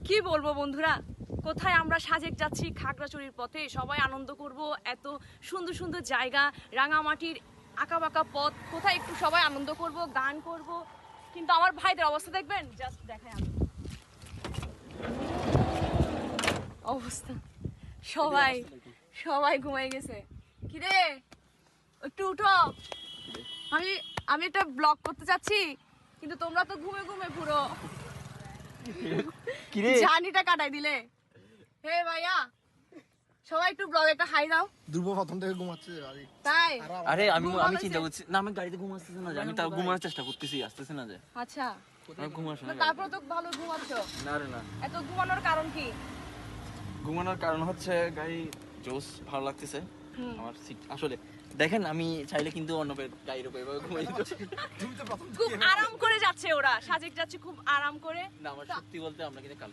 কি বলবো বন্ধুরা, কোথায় আমরা সাজেক যাচ্ছি খাগড়াছড়ির পথে, সবাই আনন্দ করব। এত সুন্দর সুন্দর জায়গা, রাঙামাটির আঁকাবাঁকা পথ, কোথায় একটু সবাই আনন্দ করব, গান করব। কিন্তু আমার ভাইদের অবস্থা দেখবেন, জাস্ট দেখাই আমি অবস্থা। সবাই সবাই ঘুমাই গেছে। কিরে একটু উঠো, আমি আমি একটা ব্লগ করতে চাচ্ছি, কিন্তু তোমরা তো ঘুমে ঘুমে পুরো জার্নিটা কাটাই দিলে। হে ভাইয়া, সবাই একটু ব্লগে একটা হাই দাও। ধ্রুব প্রথম থেকে ঘুমাচ্ছে তাই? আরে আমি চিন্তা করছি না, আমি গাড়িতে ঘুমাচ্তেছি না যে, আমি তাও ঘুমানোর চেষ্টা করতেছি, আসতেছে না যে। আচ্ছা, আমি ঘুমাস না। তারপর তো ভালো ঘুমাচ্ছ। না রে না, এত ঘুমানোর কারণ কি? ঘুমানোর কারণ হচ্ছে গাড়ি জোস ভালো লাগতেছে আমার সিট। আসলে দেখেন, আমি চাইলে কিন্তু অন্য গাড়ির উপরে এভাবে ঘুমাই যেতে পারি। খুব আরাম করে যাচ্ছে ওরা, সাজেক যাচ্ছে খুব আরাম করে। না, আমার সত্যি বলতে আমরা কিন্তু